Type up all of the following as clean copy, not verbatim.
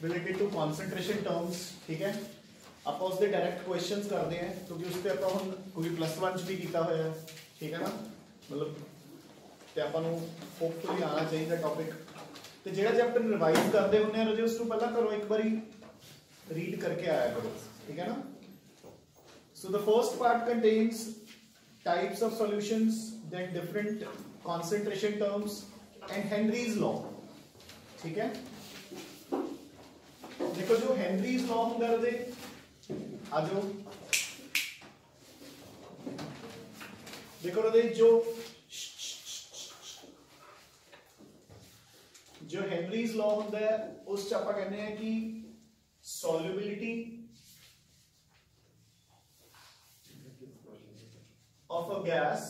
Related to concentration terms, ठीक है। आप उसके डायरेक्ट क्वेश्चंस करते हैं क्योंकि उससे ਆਪਾਂ ਹੁਣ ਕੋਈ +1 ਚ ਵੀ ਕੀਤਾ ਹੋਇਆ ਹੈ, ਠੀਕ ਹੈ ਨਾ, ਮਤਲਬ ਤੇ ਆਪਾਂ ਨੂੰ ਹੋਪਫੁਲੀ ਆਣਾ ਚਾਹੀਦਾ ਟੌਪਿਕ। ਤੇ ਜਿਹੜਾ ਚੈਪਟਰ ਰਿਵਾਈਜ਼ ਕਰਦੇ ਹੁੰਦੇ ਆ ਰਜੇ ਉਸ ਤੋਂ ਪਹਿਲਾਂ ਕਰੋ ਇੱਕ ਵਾਰੀ रीड करके आया करो, ठीक है ना। So the first part contains types of solutions, then different concentration terms and Henry's law, ठीक है। देखो जो Henry's law होगा रजे आ जाओ, देखो रजे जो Henry's law होता है उस च आपां कहने हैं कि solubility of a gas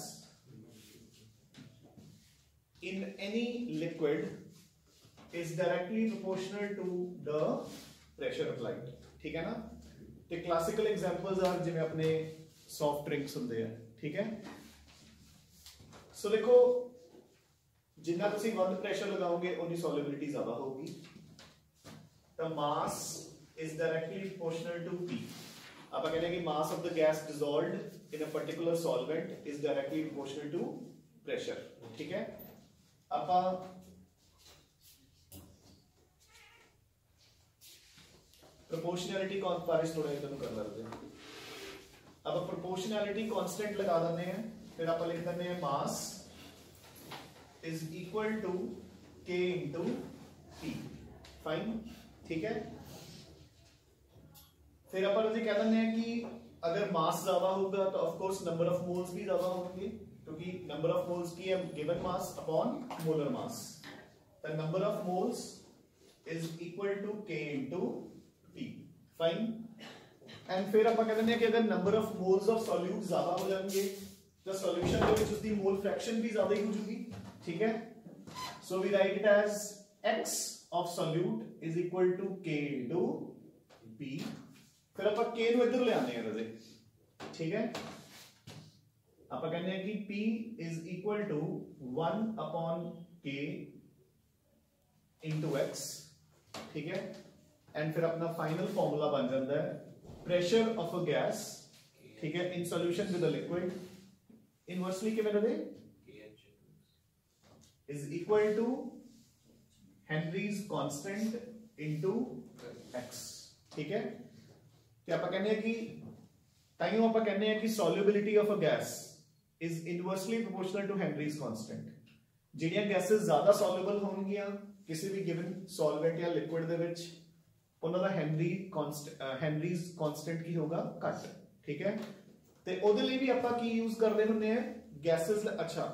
in any liquid is directly proportional to the pressure applied, ठीक है ना। तो क्लासिकल एग्जांपल्स आर जिवें अपने सॉफ्ट ड्रिंक्स होंदे हैं, ठीक है। सो देखो जिन्ना तुसीं वध प्रेशर लगाओगे उन्नी सॉल्युबिलिटी ज्यादा होगी। The mass is directly proportional to P. आप कहते हैं कि mass of the gas dissolved in a particular solvent is directly proportional to pressure, ठीक है। आप proportionality को बारिश थोड़ा इधर कर लेते हैं। अब proportionality constant लगा देते हैं, फिर आप लिख देते हैं mass is equal to K into P, fine, ठीक है। फिर अपन जी कह देते हैं कि अगर मास ज्यादा होगा तो of course number of moles भी ज्यादा होंगे, क्योंकि नंबर ऑफ मोल्स की है given mass upon molar mass. The number of moles is equal to K into P, fine. And फिर अपन कहते हैं कि अगर number of moles of solute ज्यादा हो जाएंगे तो सॉल्यूशन के विच उसकी मोल फ्रैक्शन भी ज्यादा ही हो जाएगी, ठीक है। So we write it as X of solute is equal to K into P। फिर आप K ਨੂੰ ਇੱਧਰ ले आने हैं रजे, ठीक है। आप कहते हैं कि P is equal to 1 upon K into X, ठीक है। एंड फिर अपना फाइनल फॉर्मूला बन जाता है प्रेशर ऑफ अ गैस, ठीक है, in solution with a liquid inversely किवें रजे is equal to Henry's constant into X, ठीक है। तो आप कहने हैं कि ताइयों आप कहने हैं कि solubility of a gas is inversely proportional to Henry's constant। जिहड़ियां गैसेस ज्यादा soluble होणगियां किसी भी given solvent या liquid दे विच उन्हां दा Henry's constant की होगा घट, ठीक है। ते ओदे लई भी आपां की यूज करदे हुंदे हैं गैसेस। अच्छा,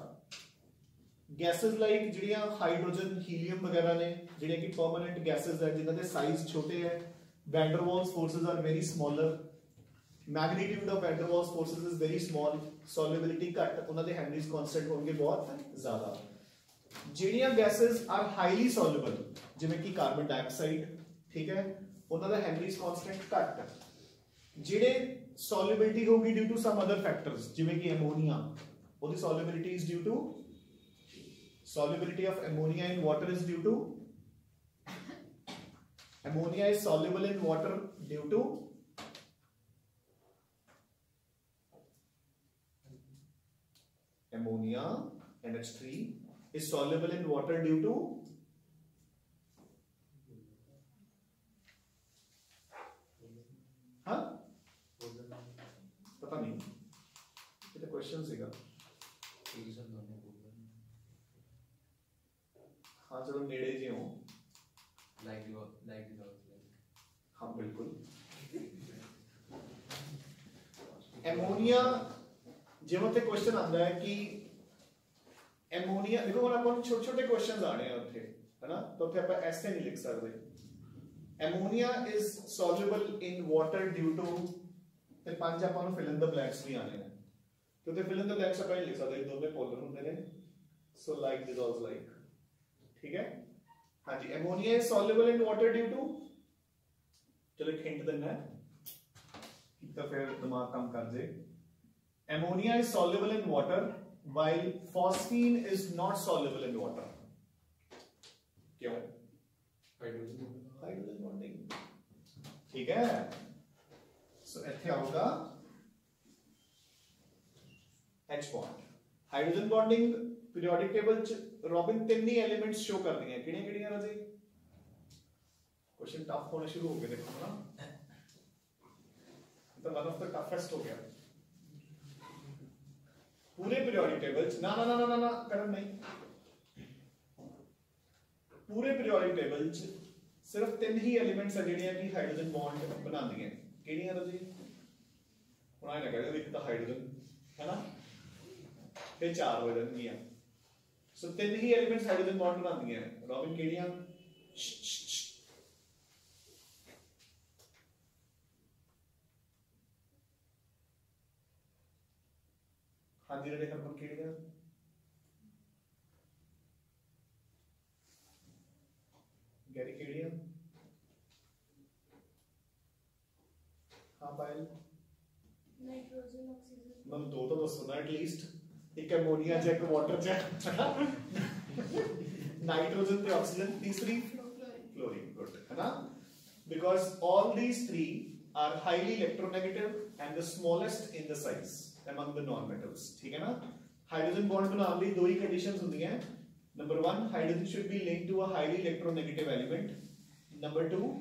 गैसेस लाइक जिहड़ियां हाइड्रोजन हीलियम वगैरह ने जिहड़ियां कि परमानेंट गैसेस है जिन्हां दे साइज छोटे है, van der Waals forces are very smaller, magnitude of van der Waals forces is very small, solubility घट, उन्हां दे हेनरीज कांस्टेंट होंगे बहुत ज्यादा। जिहड़ियां गैसेस आर हाईली सॉल्युबल जिवें कि कार्बन डाइऑक्साइड, ठीक है, उन्हां दा हेनरीज कांस्टेंट घट। जिहड़े सॉल्युबिलिटी होगी due to some other factors जिवें कि अमोनिया, ओदी solubility is due to solubility of ammonia in water is due to ammonia is soluble in water due to ammonia NH3 is soluble in water due to हाँ पता नहीं, ये तो question सीगा। हाँ चलो नेड़े जी हो, हाँ बिल्कुल। एमोनिया जिवें ते क्वेश्चन आता है कि एमोनिया, देखो हम छोटे छोटे क्वेश्चन आने हैं उत्थे, है ना, तो उत्थे आप ऐसे नहीं लिख सकते। Ammonia is soluble in water due to, ते पांच आपां फिल इन द ब्लैंक्स भी आने हैं, तो ते फिल इन द ब्लैंक्स आप नहीं लिख सकते, दोनों पोलर होंदे ने। सो लाइक डिसॉल्व्स लाइक, ठीक है। हाँ जी, ammonia is soluble in water due to, चलो एक हिंट देना है तो फिर दिमाग काम कर जाए। Ammonia is soluble in water while phosphine is not soluble in water। क्यों? हाइड्रोजन बॉन्डिंग ठीक है। सो इत्थे आऊगा H bond. Hydrogen bonding periodic table च रॉबिन तीन ही एलिमेंट्स शो कर रही हैं, किहड़ियां-किहड़ियां राजे? क्वेश्चन टफ होने शुरू हो गए देखो ना, तो वन ऑफ द टफेस्ट हो गया पूरे पीरियोडिक टेबल च। ना ना ना ना ना करन नहीं, पूरे पीरियोडिक टेबल च सिर्फ तीन ही एलिमेंट्स है जिहड़ियां कि हाइड्रोजन बॉन्ड बनांदियां। किहड़ियां राजे? हुण आए ना कह एक तो हाइड्रोजन है ना, फिर चार हो जाएंगियां। सो तीन ही एलिमेंट्स हाइड्रोजन बॉन्ड बनांदियां। रॉबिन किहड़ियां? हाँ जी रेडी हरमन किहड़ियां? गैरी किहड़ियां? हाँ पायल नाइट्रोजन ऑक्सीजन। मैं दो तो दसो ना एटलीस्ट, एक एमोनिया च एक वाटर च नाइट्रोजन ते ऑक्सीजन, तीसरी फ्लोरीन। गुड है ना, because all these three are highly electronegative and the smallest in the size among the non metals। ठीक है ना। हाइड्रोजन बॉन्ड बनाने ਲਈ दो ही कंडीशंस होंदियां। Number 1 hydrogen should be linked to a highly electronegative element। Number 2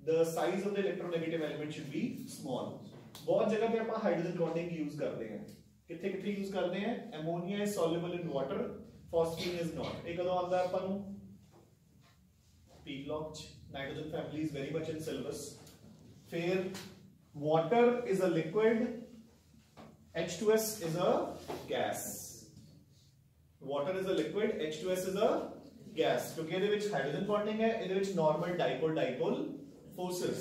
the size of the electronegative element should be small। बहुत जगह पे ਆਪਾਂ हाइड्रोजन बॉन्डिंग यूज करते हैं, किथे किथे यूज करते हैं? Ammonia is soluble in water, phosphine is not। ਇਹ ਕਦੋਂ ਆਉਂਦਾ ਆਪਾਂ ਨੂੰ? p block ਚ। Nitrogen family is very much in syllabus। फिर water is a liquid, H2S is a gas। Water is a liquid, H2S is a gas। क्योंकि ਇਹਦੇ ਵਿੱਚ हाइड्रोजन बॉन्डिंग है, ਇਹਦੇ ਵਿੱਚ normal dipole forces।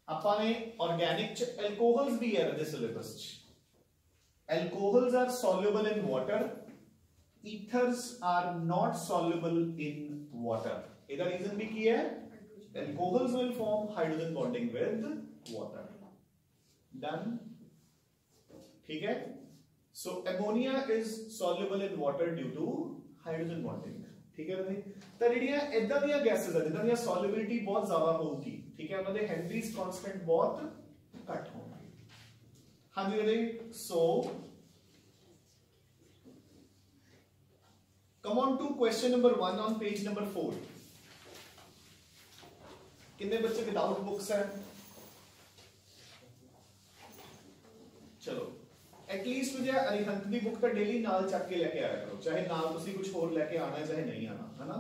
ਆਪਾਂ ਨੇ organic ਚ alcohols भी है ਇਹਦੇ syllabus ਚ। Alcohols are soluble in water, ethers are not soluble in water। ਇਹਦਾ रीजन भी ਕੀ है? Alcohols will form hydrogen bonding with water। Done। ठीक है। So ammonia is soluble in water due to hydrogen bonding. ठीक है जी। तो ਜਿਹੜੀਆਂ ਇਦਾਂ ਦੀਆਂ ਗੈसेस ਆ ਜਿਨ੍ਹਾਂ ਦੀ ਸੋਲਿਬਿਲਿਟੀ ਬਹੁਤ ਜ਼ਿਆਦਾ ਹੋਊਗੀ, ਠੀਕ ਹੈ, ਉਹਨਾਂ ਦੇ ਹੈਨਰੀਜ਼ ਕਾਂਸਟੈਂਟ ਬਹੁਤ ਘੱਟ ਹੋਣਗੇ। ਹਾਂਜੀ ਜੀ। So come on to question number 1 on page number 4। कितने बच्चे विदाउट बुक्स हैं? चलो एटलीस्ट मुझे अरिहंत की बुक तो डेली नाल चक के लेके आया करो, चाहे नाल तुसी कुछ होर लेके आना चाहे नहीं आना, है ना।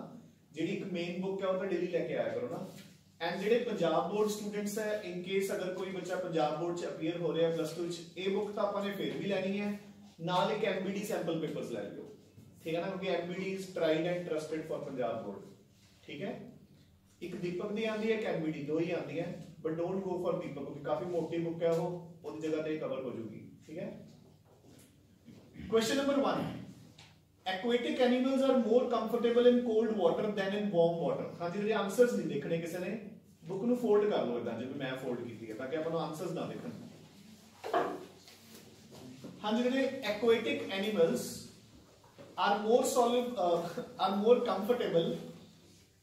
जेडी एक मेन बुक है वो तो डेली लेके आया करो ना। एंड जेडे पंजाब बोर्ड स्टूडेंट्स है, इन केस अगर कोई बच्चा पंजाब बोर्ड च अपीयर हो रहा है प्लस 2 च, ये बुक तो आपने फिर भी लेनी है, नाल एक एमबीडी सैंपल पेपर्स ले लियो। ठीक है ना, क्योंकि MBD is tried and trusted for Punjab board. ठीक है। एक दीपक दी आंदी है, एक एमबीडी, दो ही आंदी है, बट डोंट गो फॉर दीपक क्योंकि काफी मोटी बुक है, वो उस जगह पे कवर हो जाएगी। ठीक है। Question number 1, aquatic animals are more comfortable in cold water than in warm water। हाँ जी, आंसर्स नहीं देखने किसी ने, बुक ਨੂੰ फोल्ड कर लो इदां जिवें मैं फोल्ड कीती है ताकि ਆਪਾਂ ਨੂੰ आंसर्स ना दिखण। हाँ जी, aquatic animals are more comfortable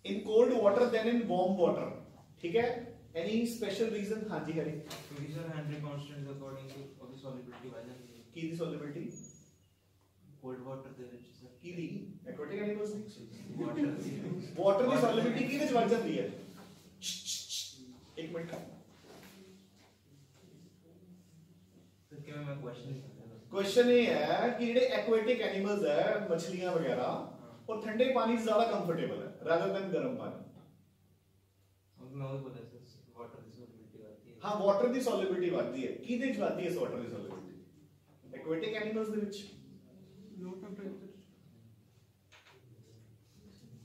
in cold water than in warm water। ठीक है। Any special reason? हाँ जी हरी। क्योंकि sir Henry constant according two of solubility वजह की दी सॉलिबिलिटी कोल्ड वाटर ਦੇ ਵਿੱਚ ਸਰ की दी aquatic animals ਦੀ वाटर ਦੀ ਸੋਲਿਬਿਲਿਟੀ ਕਿਹਦੇ ਚ ਵੱਧ ਜਾਂਦੀ ਹੈ? ਇੱਕ ਮਿੰਟ ਸਰ ਕਿਵੇਂ ਮੈਂ क्वेश्चन ये है कि ਜਿਹੜੇ एक्वेटिक एनिमल्स है, मछलियां वगैरह, वो ठंडे पानी से ज्यादा कंफर्टेबल है rather than गर्म पानी। मैं वो पता है सर वाटर ਦੀ ਸੋਲਿਬਿਲਿਟੀ ਵਧਦੀ ਹੈ। हाँ, वाटर ਦੀ ਸੋਲਿਬਿਲਿਟੀ ਵਧਦੀ ਹੈ। ਕਿਹਦੇ ਚ ਵਧਦੀ ਹੈ ਵਾਟਰ ਦੀ ਸੋਲਿਬਿਲਿਟੀ? एक्वेटिक एनिमल्स ਦੇ ਵਿੱਚ लो टेंपरेचर।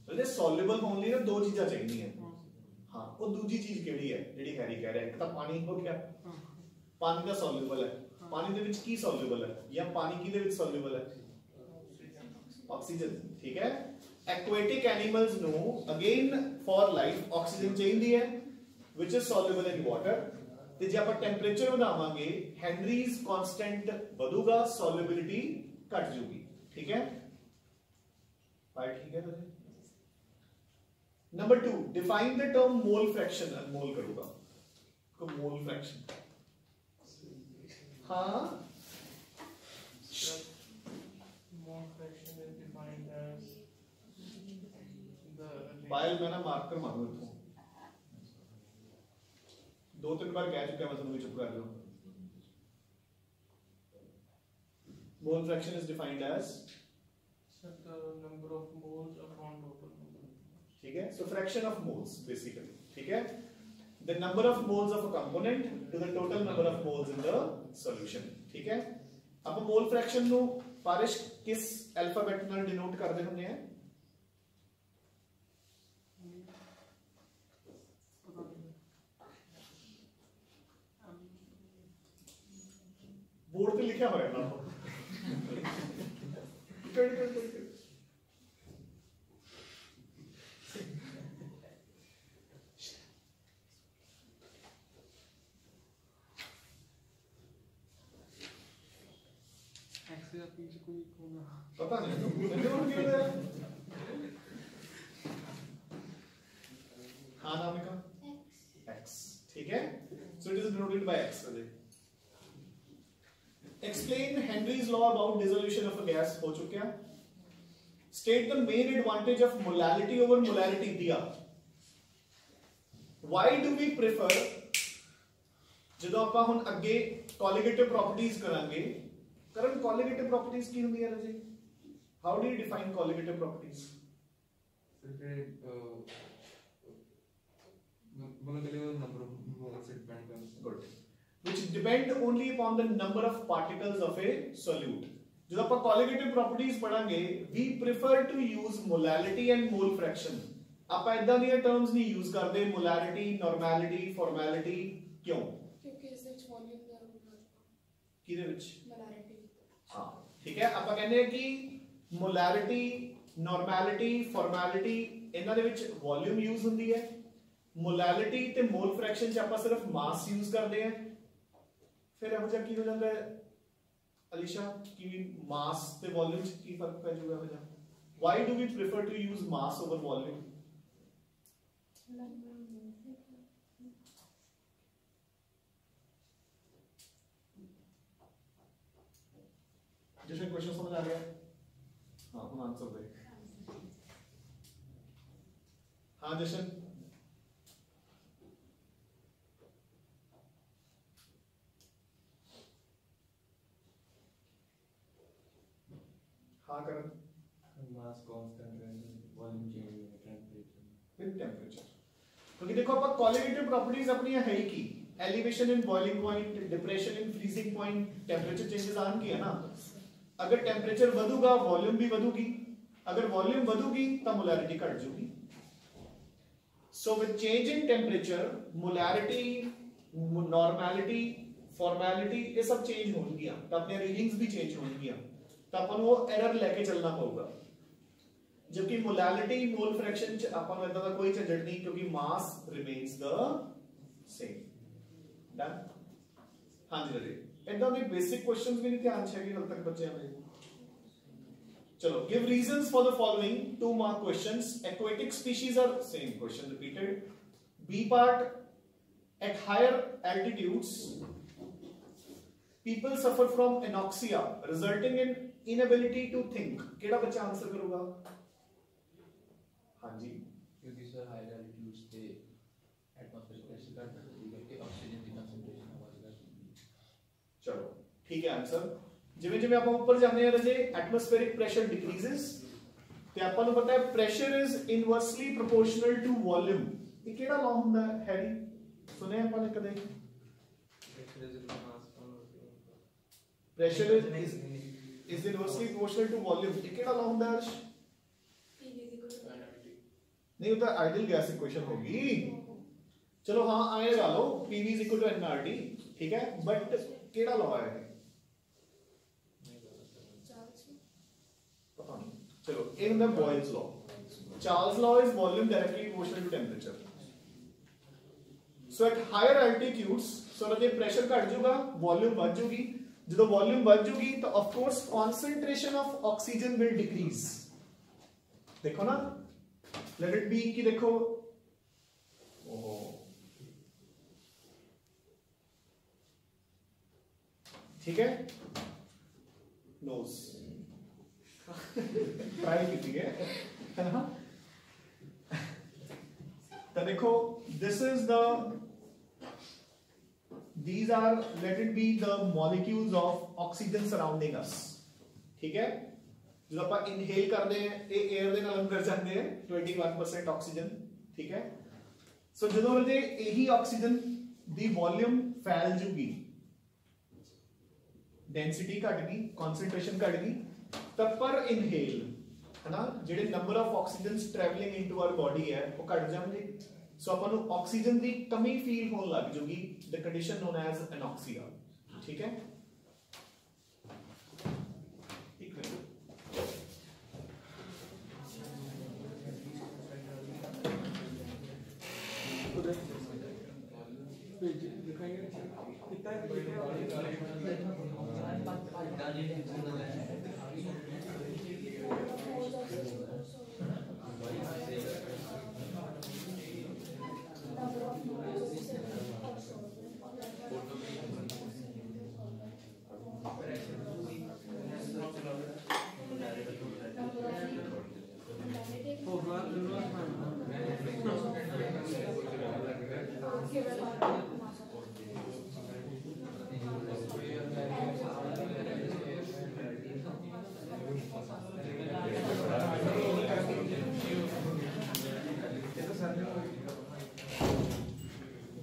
ਉਹਦੇ ਸੋਲਿਬਲ ਹੋਣ ਲਈ ਨਾ ਦੋ ਚੀਜ਼ਾਂ ਚਾਹੀਦੀਆਂ। ਹਾਂ, ਉਹ ਦੂਜੀ ਚੀਜ਼ ਕਿਹੜੀ ਹੈ ਜਿਹੜੀ ਹੈਰੀ ਕਹਿ ਰਿਹਾ? ਇੱਕ ਤਾਂ ਪਾਣੀ ਹੋ ਗਿਆ, ਪਾਣੀ ਦਾ ਸੋਲਿਬਲ ਹੈ। ਪਾਣੀ ਦੇ ਵਿੱਚ ਕੀ ਸੋਲਿਬਲ ਹੈ ਜਾਂ ਪਾਣੀ ਕਿਹਦੇ ਵਿੱਚ ਸੋਲਿਬਲ ਹੈ? ऑक्सीजन। ठीक है। एक्वेटिक एनिमल्स नो अगेन फॉर लाइफ ऑक्सीजन चाहिए है which is soluble in water। ਤੇ ਜੇ ਆਪਾਂ ਟੈਂਪਰੇਚਰ ਵਧਾਵਾਂਗੇ ਹੈਨਰੀਜ਼ ਕਾਂਸਟੈਂਟ ਵਧੂਗਾ, ਸੋਲਿਬਿਲਿਟੀ ਘਟ ਜੂਗੀ। ਠੀਕ ਹੈ ਭਾਈ? ਠੀਕ ਹੈ। Number 2, define the term mole fraction. Mole करूंगा को मोल फ्रैक्शन। हाँ Mole fraction is defined as the Payal मैं ना मार्कर मांगू इसको, 2-3 बार कह चुका मैं, तुम भी चुप कर लो। Mole fraction is defined as the number of moles upon total number of moles. ठीक है, so fraction of moles basically, ठीक है, the number of moles of a component to the total number of moles in the solution. ठीक है, अब mole fraction ਨੂੰ parish ਕਿਸ alphabet ਨਾਲ ਡਿਨੋਟ ਕਰਦੇ ਹੁੰਦੇ ਆ? बोर्ड पे लिखा हुआ है ना। पता नहीं हाँ नाम है x, ठीक है, so it is denoted by x। Explain Henry's law about dissolution of a gas, हो चुका। State the main advantage of molality over molarity दिया। Why do we prefer, ਜਦੋਂ ਆਪਾਂ ਹੁਣ ਅੱਗੇ colligative properties ਕਰਾਂਗੇ, करंट colligative properties ਕੀ ਹੁੰਦੀ ਹੈ ਰਾਜੇ? How do you define colligative properties? number of moles depend on. Good. Which depend only upon the number of particles of a solute. जब आप colligative properties पढ़ांगे, we prefer to use molality and mole fraction. आप ऐसा नहीं terms नहीं use करते, molarity, normality, formality, क्यों? क्योंकि इससे वॉल्यूम ज़्यादा होगा। किधर विच? मोलारिटी। हाँ, ठीक है। आप कहने हैं कि molarity, normality, formality इन्हां दे विच volume use होती है। molality ते mole fraction च आप सिर्फ mass use करते हैं। फिर ਇਹੋ ਜਿਹਾ ਕੀ ਹੋ ਜਾਂਦਾ ਹੈ ਅਲੀਸ਼ਾ ਕਿ ਮਾਸ ਤੇ ਵੋਲਿਊਮ ਚ ਕੀ ਫਰਕ ਪੈ ਜਾਊਗਾ? ਇਹੋ ਜਿਹਾ why do we prefer to use mass over volume? जैसे क्वेश्चन समझ आ गया? हाँ हम आंसर दे। हाँ जशन हाँ करण Mass constant and volume change with temperature. With temperature, क्योंकि देखो अपन कोलिगेटिव प्रॉपर्टीज अपनी है ही की elevation in boiling point, depression in freezing point, temperature changes आन की है ना। अगर टेम्परेचर ਵਧੂਗਾ वॉल्यूम भी ਵਧੂਗੀ, अगर वॉल्यूम ਵਧੂਗੀ तो मोलैरिटी घट जाऊगी। So with change in temperature molarity, normality, formality ये सब चेंज होंगी, तो अपने रीडिंग्स भी चेंज होंगी, तो अपन वो एरर लेके चलना पड़ेगा। जबकि मोलैलिटी मोल फ्रैक्शन च अपन इतना दा कोई झंझट नहीं, क्योंकि mass remains the same. Done? हां जी राजे, इतना दे बेसिक क्वेश्चंस भी नहीं ध्यान छेगी हल तक बच्चे हमें। चलो, give reasons for the following 2 mark questions. Aquatic species are same question repeated. B part, at higher altitudes people suffer from anoxia resulting in inability to think। केड़ा बच्चा आंसर करूंगा? हाँ जी, क्योंकि सर हायर एल्टीट्यूड्स पे atmospheric pressure घट जाती है, क्योंकि ऑक्सीजन की कंसंट्रेशन बहुत घट। चलो ठीक है आंसर। जिवें जिवें ਆਪਾਂ ਉੱਪਰ ਜਾਂਦੇ ਹਾਂ ਰਜੇ एटमॉस्फेरिक प्रेशर डिक्रीजेस ਤੇ ਆਪਾਂ ਨੂੰ ਪਤਾ ਹੈ pressure is inversely proportional to volume. ਇਹ ਕਿਹੜਾ ਲਾ ਹੁੰਦਾ ਹੈ ਹੈਰੀ? ਸੁਣਿਆ ਆਪਾਂ ਨੇ ਕਦੇ? Pressure is inversely proportional to volume। ये केड़ा ला ਹੁੰਦਾ है अर्श? नहीं होता, आइडियल गैस इक्वेशन होगी। चलो हाँ आए ला लो, PV is equal to nRT, ठीक है, बट केड़ा ला है? पता नहीं। चलो ये ਹੁੰਦਾ Boyle's law. Charles law is volume directly proportional to temperature. So at higher altitudes so रजे प्रेशर घट जाऊगा, वॉल्यूम बढ़ जाऊगी। जो वॉल्यूम बढ़ जाएगी तो of course concentration of oxygen will decrease. देखो ना लेट इट बी कि देखो ओहो ठीक है नोज ट्राई की है ना। तो देखो this is the these are let it be the molecules of oxygen surrounding us ठीक है। जो आप इनहेल करते हैं ये एयर ਦੇ ਨਾਲ ਅੰਦਰ ਜਾਂਦੇ हैं 21% ਆਕਸੀਜਨ ठीक है। सो ਜਦੋਂ ਉਹਦੇ ਇਹੀ ਆਕਸੀਜਨ ਦੀ ਵੋਲਿਊਮ ਫੈਲ ਜੂਗੀ ਡੈਂਸਿਟੀ ਘਟ ਗਈ ਕਨਸੈਂਟ੍ਰੇਸ਼ਨ ਘਟ ਗਈ ਤਾਂ ਪਰ ਇਨਹੇਲ है ना ਜਿਹੜੇ number of oxygens travelling into our body ਹੈ ਉਹ ਘਟ ਜਾਣਗੇ। सो अपन ऑक्सीजन की कमी फील होने लग जूगी the condition known as anoxia ठीक है।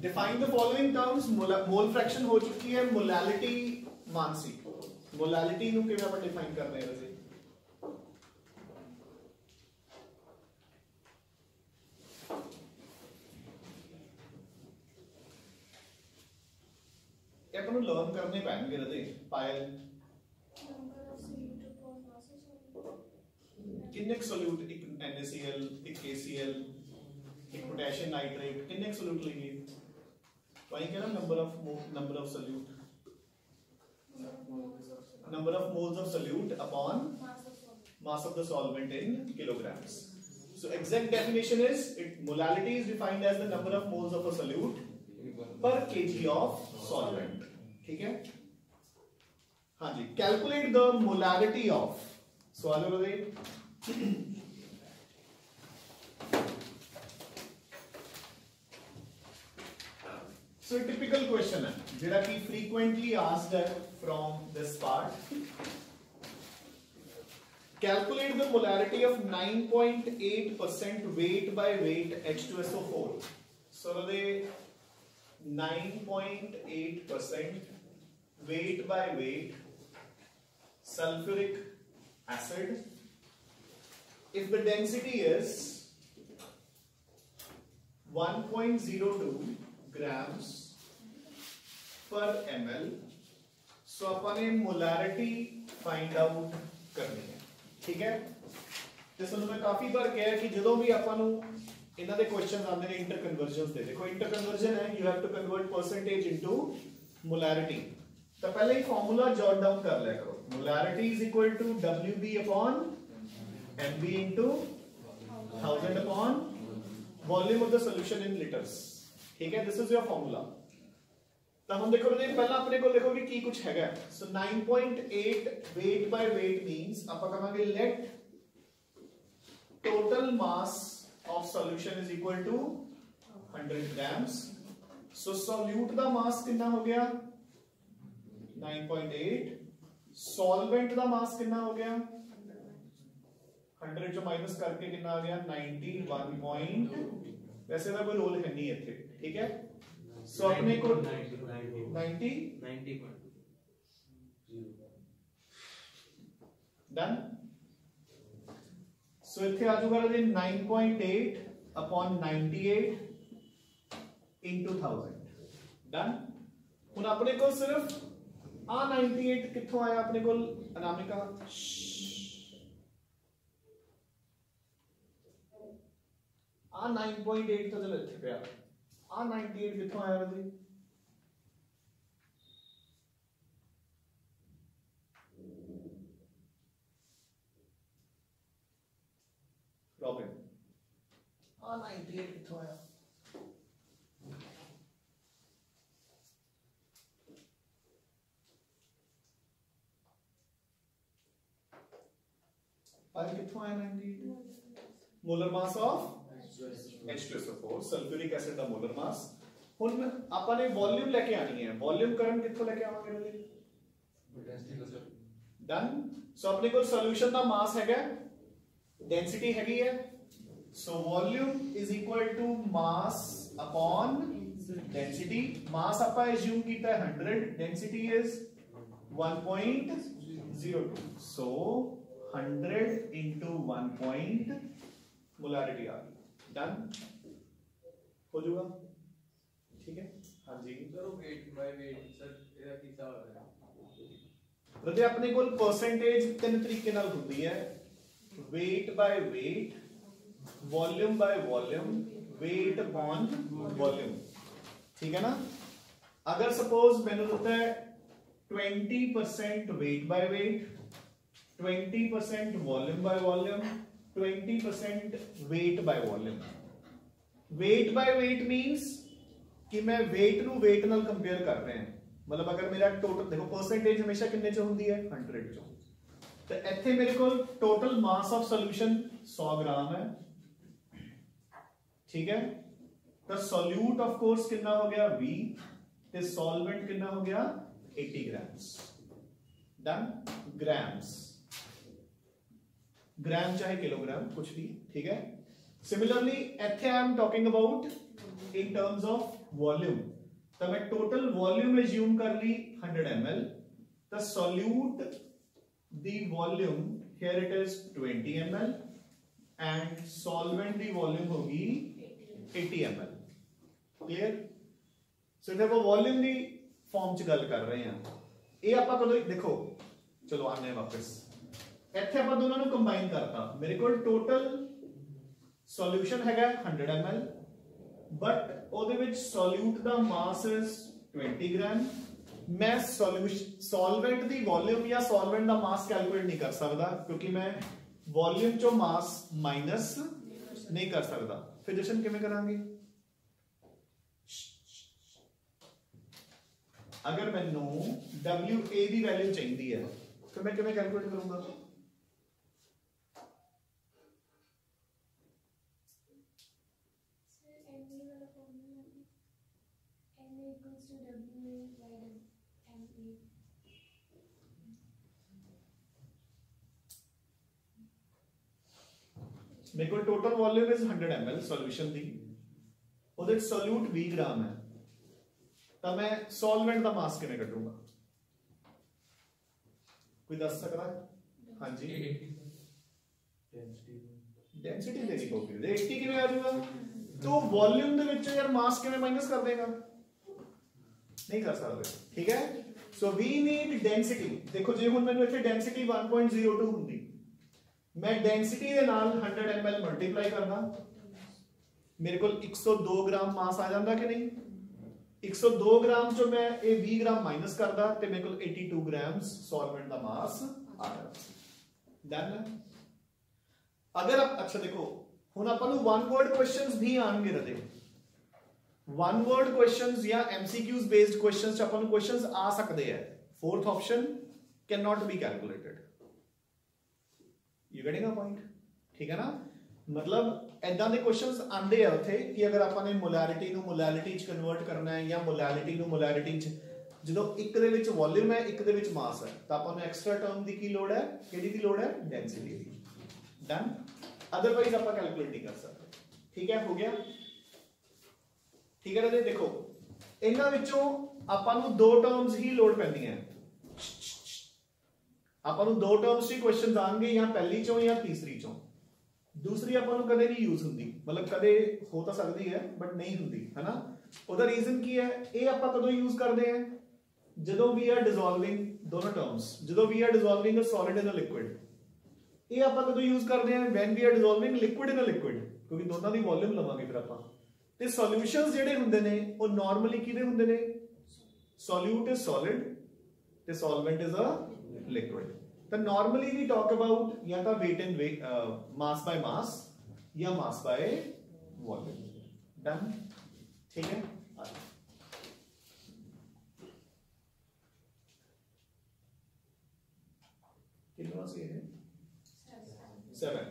Define the following terms mole fraction हो चुकी है मोलैलिटी मानसी मोलैलिटी ਨੂੰ ਕਿਵੇਂ ਆਪਾਂ ਡਿਫਾਈਨ ਕਰਨੇ ਹੈ ਵੈਸੇ ਇਹ ਆਪਾਂ ਨੂੰ ਲਰਨ ਕਰਨੇ ਪੈਣਗੇ ਰਦੇ ਪਾਇਲ ਕਿੰਨੇ ਸੋਲੂਟ ਇੱਕ NaCl ਇੱਕ KCl ਇੱਕ पोटेशियम नाइट्रेट कितने सोल्यूट लेंगे वही क्या number of solute number of moles of solute upon mass of the solvent in kilograms so exact definition is molality is defined as the number of moles of a solute per kg of solvent ठीक है। हाँ जी calculate the molality of सवाल बताइए So a typical question है जेड़ा कि frequently asked है from this part. Calculate the molarity of 9.8% weight by weight H2SO4. So the 9.8% weight by weight sulfuric acid. If the density is 1.02 grams per ml, so अपन ने molarity find out करनी है ठीक है। ਤੇ ਸਾਨੂੰ ਮੈਂ ਕਾਫੀ ਵਾਰ ਕਿਹਾ ਕਿ ਜਦੋਂ ਵੀ ਆਪਾਂ ਨੂੰ ਇਹਨਾਂ ਦੇ ਕੁਐਸਚਨਸ ਆਉਂਦੇ ਨੇ ਇੰਟਰ ਕਨਵਰਜਨਸ ਦੇ ਦੇਖੋ ਇੰਟਰ ਕਨਵਰਜਨ ਹੈ you have to convert percentage into molarity ਤਾਂ ਪਹਿਲੇ ਹੀ ਫਾਰਮੂਲਾ ਜੋਟ डाउन कर लिया करो molarity is equal to WB upon MB into 1000 upon volume of the solution in litres ठीक है। This is your formula. तो हम देखो पहला अपने को देखो कि की कुछ हैगा सो 9.8 weight by weight means ਆਪਾਂ ਕਹਾਂਗੇ let total mass of solution is equal to 100 grams so solute the mass ਕਿੰਨਾ ਹੋ ਗਿਆ 9.8 solvent ਦਾ mass ਕਿੰਨਾ ਹੋ ਗਿਆ 100 ਚੋਂ ਮਾਈਨਸ ਕਰਕੇ ਕਿੰਨਾ ਆ ਗਿਆ 91. वैसे का कोई रोल है नहीं है ठीक है। सो अपने को 90 डन। सो इथे आ जाऊगा 9.8 अपॉन 98 इनटू 1000 डन। हुन अपने को सिर्फ आ 98 कित्थों आया अपने को अनामिका आ 9.8 तो चलो इत्थे पे आ 98 कित्थों आया जी रॉबिन 98 किथों आया? किथों आया 98? Molar mass of H2SO4 sulphuric acid the molar mass. ਹੁਣ ਆਪਾਂ ਨੇ ਵੋਲਿਊਮ ਲੈ ਕੇ ਆਣੀ ਹੈ। ਵੋਲਿਊਮ ਕਰਨ ਕਿੱਥੋਂ ਲੈ ਕੇ ਆਵਾਂਗੇ ਇਹਦੇ? ਡਨ। ਸੋ ਆਪਣੇ ਕੋਲ ਸੋਲੂਸ਼ਨ ਦਾ ਮਾਸ ਹੈਗਾ, ਡੈਂਸਿਟੀ ਹੈਗੀ ਹੈ, so volume is equal to mass upon density. Mass ਆਪਾਂ ਅਸਿਊਮ ਕੀਤਾ ਹੈ 100, density is 1.02, so 100 into 1 point molarity आ गई। डन हो जाएगा, ठीक है। हाँ जी sir weight by weight sir ਇਹਦਾ ਕੀ ਹਿਸਾਬ ਹੈ? ਬਦੇ ਆਪਣੇ ਕੋਲ ਪਰਸੈਂਟੇਜ ਤਿੰਨ ਤਰੀਕੇ ਨਾਲ ਹੁੰਦੀ ਹੈ, weight by weight, volume by volume, weight upon volume, ठीक है ना। अगर सपोज मैंने ਦਿੱਤਾ है 20% weight by weight, 20% volume by volume, 20% weight by volume। weight by weight means कि मैं weight ਨੂੰ weight ਨਾਲ कंपेयर कर रहे हैं, मतलब अगर मेरा टोटल देखो परसेंटेज हमेशा कितने च ਹੁੰਦੀ है 100 ਚੋਂ, ਤੇ ਇੱਥੇ ਮੇਰੇ ਕੋਲ टोटल मास ऑफ सॉल्यूशन 100 ग्राम है, ठीक है। तो सॉल्यूट ऑफ कोर्स कितना हो गया 20 ਤੇ सॉल्वेंट कितना हो गया 80 ग्राम्स। डन। ग्राम्स, ग्राम चाहे किलोग्राम कुछ भी, ठीक है। सिमिलरली इथे I am talking about in terms of volume, तो मैं टोटल वॉल्यूम एज्यूम कर ली 100 ml, तो solute the volume here it is 20 ml and solvent the volume होगी 80 ml। क्लियर। सो इथे वो वॉल्यूम दी फॉर्म च गल कर रहे हैं। ये आप कदों देखो, चलो आने वापस ਇੱਥੇ ਆਪਾਂ ਦੋਨਾਂ ਨੂੰ ਕੰਬਾਈਨ ਕਰਤਾ, ਮੇਰੇ ਕੋਲ ਟੋਟਲ ਸੋਲੂਸ਼ਨ ਹੈਗਾ 100 ml, ਬਟ ਉਹਦੇ ਵਿੱਚ solute the mass is 20 gram. ਮੈਂ ਸੋਲਵੈਂਟ ਦੀ ਵੋਲਿਊਮ ਜਾਂ ਸੋਲਵੈਂਟ ਦਾ ਮਾਸ ਕੈਲਕੂਲੇਟ ਨਹੀਂ ਕਰ ਸਕਦਾ, ਕਿਉਂਕਿ ਮੈਂ ਵੋਲਿਊਮ ਚੋਂ ਮਾਸ ਮਾਈਨਸ ਨਹੀਂ ਕਰ ਸਕਦਾ। ਫਿਰ ਜਸ਼ਨ ਕਿਵੇਂ ਕਰਾਂਗੇ? ਅਗਰ ਮੈਨੂੰ WA ਦੀ ਵੈਲਿਊ ਚਾਹੀਦੀ ਹੈ ਫਿਰ ਮੈਂ ਕਿਵੇਂ ਕੈਲਕੂਲੇਟ ਕਰੂੰਗਾ? मेरे को total volume is 100 ml solution दी, ਉਹਦੇ ਵਿੱਚ ਸੋਲਿਊਟ 20 ਗ੍ਰਾਮ ਹੈ, ਤਾਂ ਮੈਂ ਸੋਲਵੈਂਟ ਦਾ ਮਾਸ ਕਿਵੇਂ ਕੱਢੂੰਗਾ? ਕੋਈ ਦੱਸ ਸਕਦਾ ਹੈ? ਹਾਂਜੀ ਡੈਂਸਿਟੀ ਦੇਣੀ ਪਊਗੀ, 80 ਕਿਵੇਂ ਆ ਜਾਊਗਾ? तो वॉल्यूम ਦੇ ਵਿੱਚ ਯਾਰ ਮਾਸ ਕਿਵੇਂ ਮਾਈਨਸ ਕਰ ਦੇਗਾ? ਨਹੀਂ ਕਰ ਸਕਦੇ, ਠੀਕ ਹੈ। ਸੋ ਵੀ ਨੀਡ ਡੈਂਸਿਟੀ। ਦੇਖੋ ਜੇ ਹੁਣ ਮੈਨੂੰ ਇੱਥੇ ਡੈਂਸਿਟੀ 1.02 ਹੁੰਦੀ, मैं डेंसिटी ਦੇ ਨਾਲ 100 ml ਮਲਟੀਪਲਾਈ ਕਰਦਾ, ਮੇਰੇ ਕੋਲ 102 ਗ੍ਰਾਮ ਮਾਸ ਆ ਜਾਂਦਾ ਕਿ ਨਹੀਂ? 102 ਗ੍ਰਾਮ ਚੋਂ ਮੈਂ ਇਹ 20 ਗ੍ਰਾਮ ਮਾਈਨਸ ਕਰਦਾ ਤੇ ਮੇਰੇ ਕੋਲ 82 ਗ੍ਰਾਮਸ ਸੋਲਵੈਂਟ ਦਾ ਮਾਸ ਆ ਜਾਂਦਾ। ਡਨ। ਅਗਰ ਆਪ ਅੱਛਾ ਦੇਖੋ ਹੁਣ ਆਪਾਂ ਨੂੰ वन वर्ड क्वेश्चंस भी ਆਣਗੇ ਰਦੇ, वन वर्ड क्वेश्चंस ਜਾਂ MCQs बेस्ड क्वेश्चंस ਚ ਆਪਾਂ ਨੂੰ क्वेश्चंस ਆ ਸਕਦੇ ਆ। Fourth option can not be calculated. You getting a point, ठीक है ना। मतलब ऐदा दे क्वेश्चंस आंदे आ उत्थे कि अगर ਆਪਾਂ ਨੇ मोलैरिटी ਨੂੰ मोलैरिटी ਚ ਕਨਵਰਟ ਕਰਨਾ ਹੈ ਜਾਂ मोलैरिटी ਨੂੰ मोलैरिटी ਚ, ਜਦੋਂ ਇੱਕ ਦੇ ਵਿੱਚ ਵੋਲਿਊਮ ਹੈ ਇੱਕ ਦੇ ਵਿੱਚ ਮਾਸ ਹੈ, ਤਾਂ ਆਪਾਂ ਨੂੰ ਐਕਸਟਰਾ ਟਰਮ ਦੀ ਕੀ ਲੋੜ ਹੈ? ਕਿਹੜੀ ਦੀ ਲੋੜ ਹੈ? ਡੈਂਸਿਟੀ ਦੀ। ਡਨ। ਅਦਰਵਾਈਜ਼ ਆਪਾਂ ਕੈਲਕੂਲੇਟ ਨਹੀਂ ਕਰ ਸਕਦੇ, ਠੀਕ ਹੈ। ਹੋ ਗਿਆ, ਠੀਕ ਹੈ ਰਾਜੇ। ਦੇਖੋ ਇਹਨਾਂ ਵਿੱਚੋਂ ਆਪਾਂ ਨੂੰ ਦੋ ਟਰਮਸ ਹੀ ਲੋੜ ਪੈਂਦੀਆਂ, ਆਪਾਂ ਨੂੰ ਦੋ ਟਰਮਸ ਹੀ ਕੁਐਸਚਨਸ ਆਣਗੇ, ਜਾਂ ਪਹਿਲੀ ਚੋਂ ਜਾਂ ਤੀਸਰੀ ਚੋਂ। दूसरी ਆਪਾਂ ਨੂੰ ਕਦੇ ਨਹੀਂ ਯੂਜ਼ ਹੁੰਦੀ, मतलब ਕਦੇ ਹੋ ਤਾਂ ਸਕਦੀ ਹੈ ਬਟ ਨਹੀਂ ਹੁੰਦੀ, ਹੈ ਨਾ। ਉਹਦਾ ਰੀਜ਼ਨ ਕੀ ਹੈ? ਇਹ ਆਪਾਂ ਕਦੋਂ ਯੂਜ਼ ਕਰਦੇ ਹਾਂ? ਜਦੋਂ ਵੀ ਆਰ ਡਿਸੋਲਵਿੰਗ ਦੋਨੋਂ ਟਰਮਸ, ਜਦੋਂ ਵੀ are dissolving a solid in a liquid. ਇਹ ਆਪਾਂ ਕਦੋਂ ਯੂਜ਼ ਕਰਦੇ ਹਾਂ? When we are dissolving liquid in a liquid, ਕਿਉਂਕਿ ਦੋਨਾਂ ਦੀ ਵੋਲਿਊਮ ਲਵਾਂਗੇ ਫਿਰ ਆਪਾਂ। ਤੇ ਸੋਲੂਸ਼ਨਸ ਜਿਹੜੇ ਹੁੰਦੇ ਨੇ ਉਹ ਨਾਰਮਲੀ ਕਿਹਦੇ ਹੁੰਦੇ ਨੇ? ਸੋਲਿਊਟ ਇਜ਼ ਸੋਲਿਡ ਤੇ ਸੋਲਵੈਂਟ ਇਜ਼ ਅ ਲਿਕੁਇਡ। तो normally we talk about या तो weight and weight, mass by mass या mass by वॉल्यूम। डन, ठीक है। कितना से है? 7।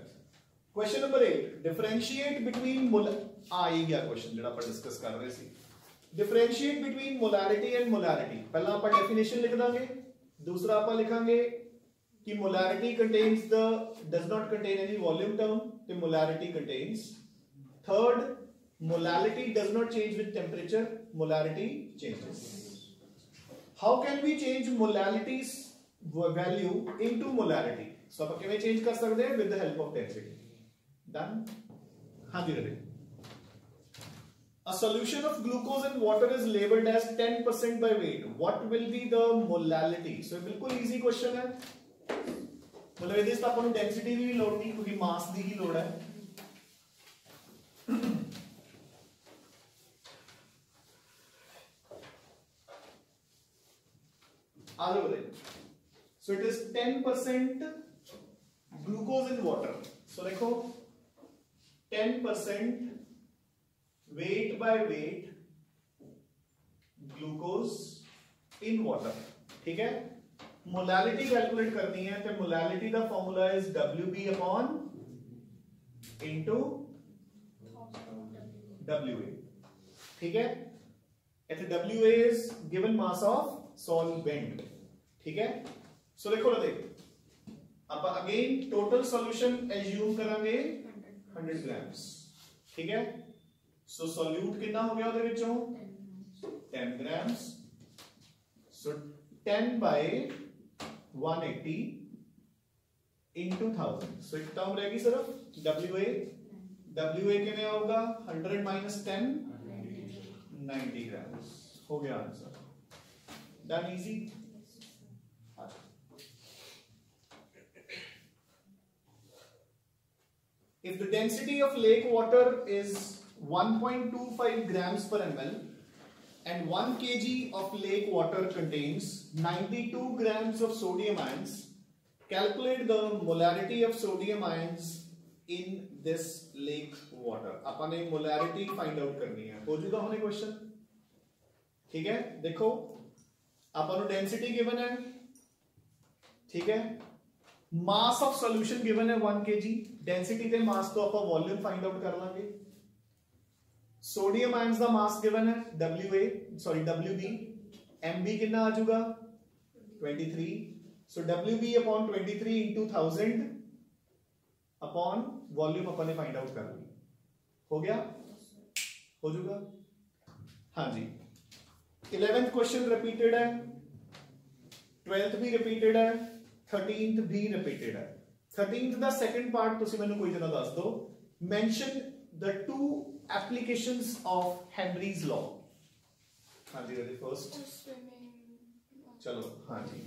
क्वेश्चन नंबर 8, डिफरेंशिएट बिटवीन ये गया क्वेश्चन जो आप डिस्कस कर रहे थे। Differentiate between molarity and molarity. पहला आप डेफिनेशन लिख देंगे, दूसरा आप लिखांगे कि molarity contains the does not contain any volume term, तो molarity contains. Third, molarity does not change with temperature, molarity changes. How can we change molarity's value into molarity? So आप किवें चेंज कर सकते हैं? With the help of density. Done, हाँ जी ready. A solution of glucose and water is labeled as 10% by weight. What will be the molality? So बिल्कुल easy question है। मतलब इधर से आपको density भी लोड नहीं, क्योंकि mass दी ही लोड है। आगे बढ़े। So it is 10% glucose in water. So देखो 10% weight by weight glucose in water, ठीक है। मोलैलिटी कैलकुलेट करनी है तो मोलैलिटी का formula is WB upon into WA, ठीक है। इथे WA is given mass of solvent, ठीक है। सो देखो लो देख, अब अगेन टोटल सॉल्यूशन एज्यूम करेंगे 100 ग्राम्स, ठीक है। सो सॉल्यूट कितना हो गया उधर विचों 10 ग्राम्स। सो 10 बाय 180 इनटू 1000। सो एक टर्म रहेगी सिर्फ WA। WA कितने होगा 100 माइनस 10 90 ग्राम्स। हो गया answer. Done, easy. If the density of lake water is 1.25 grams per ml and 1 kg of lake water contains 92 grams of sodium ions, calculate the molarity of sodium ions in this lake water. अपन ने molarity find out करनी है। हो चुका होने question, ठीक है। देखो अपन को डेंसिटी गिवन है, ठीक है। मास ऑफ सॉल्यूशन गिवन है 1 kg। डेंसिटी ते मास तो अपन वॉल्यूम फाइंड आउट कर लांगे। सोडियम आयंस का मास गिवन है WB। MB कितना आ जाएगा 23। So WB upon 23 into 1000 upon volume अपन ने फाइंड आउट कर ली। हो गया, हो जाएगा। हाँ जी, 11th क्वेश्चन रिपीटेड है, 12th भी रिपीटेड है, 13th भी रिपीटेड है। 13th का सेकंड पार्ट तुसी मैंने कोई जना दस दो। Mention the 2 applications of Henry's law. हाँ जी रेडी, फर्स्ट चलो। हाँ जी,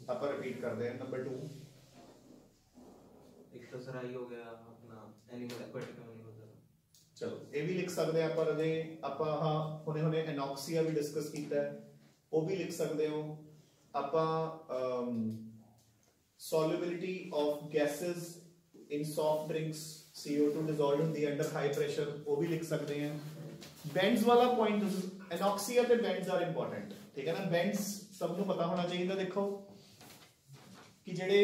अपन रिपीट कर दे। नंबर 2 एक तो सर आई हो गया अपना एनिमल एक्वाटिक एनिमल। चलो ये भी लिख सकते हैं पर अजे आप हाँ हुने एनॉक्सिया भी डिस्कस कीता है, वो भी लिख सकते हो। आप solubility of gases in soft drinks, CO2 dissolved होती है under high pressure, वो भी लिख सकते हैं। बेंड्स वाला पॉइंट, एनॉक्सिया पे बेंड्स आर इंपॉर्टेंट, ठीक है ना। बेंड्स सबको पता होना चाहिए। तो देखो कि जेडे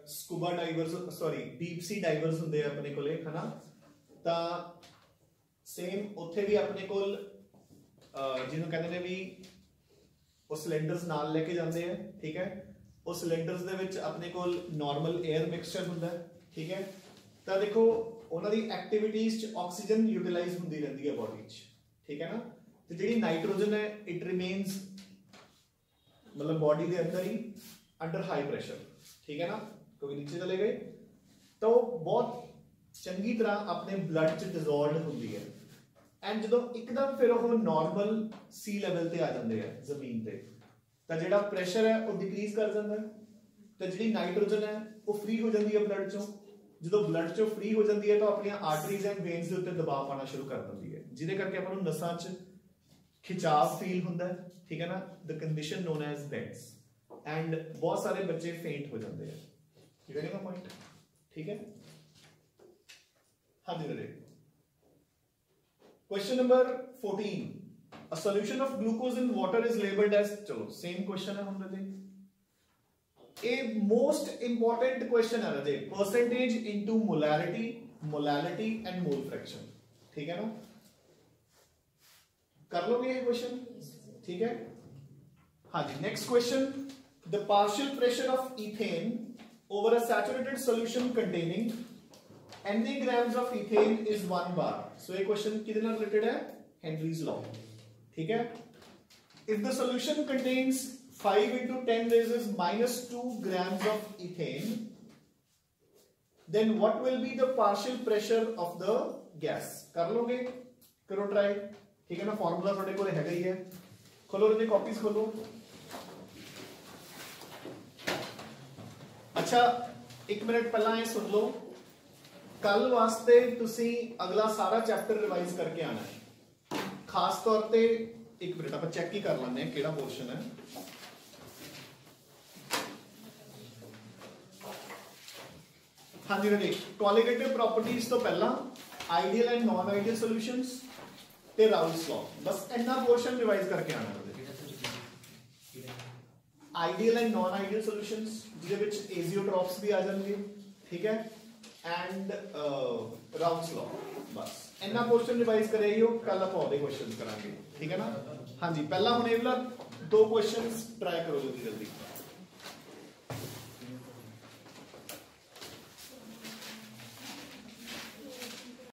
scuba divers deep sea diverse होंगे अपने कोले, है ना। तो सेम उत्थे भी अपने कोल जिन्होंने कहते हैं भी वो सिलेंडर्स नाल लेके जाते हैं, ठीक है। उस सिलेंडर्स दे विच अपने कोल नॉर्मल एयर मिक्सचर हुंदा है, ठीक है। तो देखो उन्हां दी एक्टिविटीज च ऑक्सीजन यूटिलाइज हुंदी रहंदी है बॉडी च, ठीक है ना। तो जिहड़ी नाइट्रोजन है इट रिमेन्स मतलब बॉडी दे अंदर ही अंडर हाई प्रेशर, ठीक है ना, क्योंकि नीचे चले गए तो बहुत चंगी तरह अपने ब्लड च डिसॉल्व हुंदी है। एंड जो एकदम फिर वो नॉर्मल सी लेवल ते आ जाते हैं जमीन ते, तो जिहड़ा प्रेशर है वो डिक्रीज कर जाता है। तो जिहड़ी नाइट्रोजन है वो फ्री हो जाती है ब्लड चों। जो ब्लड चों फ्री हो जाती है तो अपनी आर्टरीज एंड वेन्स के उत्ते दबाव पाना शुरू कर देती है, जिहदे करके अपन नूं नसां च खिंचाव फील होता है, ठीक है ना। The condition known as bends. एंड बहुत सारे बच्चे फेंट हो जाते हैं, ठीक है ना पॉइंट, ठीक है। हाँ जी ready. Question number 14, a solution of glucose in water is labeled as, चलो सेम क्वेश्चन है हम ready. A most important question है ready, percentage into molarity, molality and mole fraction, ठीक है ना? कर लोगे ये क्वेश्चन? ठीक है। हाँ जी, next question, the partial pressure of ethane over a saturated solution containing any grams of ethane is 1 bar। So ये क्वेश्चन किससे रिलेटेड है? हेनरीज लॉ, ठीक है। If the solution contains 5 into 10 raises -2 grams of ethane, then what will be the partial pressure of the gas? कर लोगे? करो try, ठीक है ना। फॉर्मूला थोड़े को हैगा ही है, खोलो रे कॉपीज खोलो। अच्छा एक मिनट पहला ये सुन लो, कल वास्ते तुसी अगला सारा चैप्टर रिवाइज करके आना है। खास तौर पे एक मिनट आप चेक ही कर लेने हैं केड़ा पोर्शन है। हाँ जी रेडी। क्वालिटेटिव प्रॉपर्टीज तो पहला ideal and non ideal solutions ते राउल्स लॉ, बस इतना पोर्शन रिवाइज करके आना है। Ideal and non ideal solutions जिहदे विच एजियोट्रॉप्स भी आ जाएंगे, ठीक है, एंड राउल्स लॉ, बस इतना पोर्शन रिवाइज करियो। कल आप और क्वेश्चंस करांगे, ठीक है ना। हाँ जी, पहला हुणे वाला 2 क्वेश्चंस ट्राई करो जल्दी जल्दी।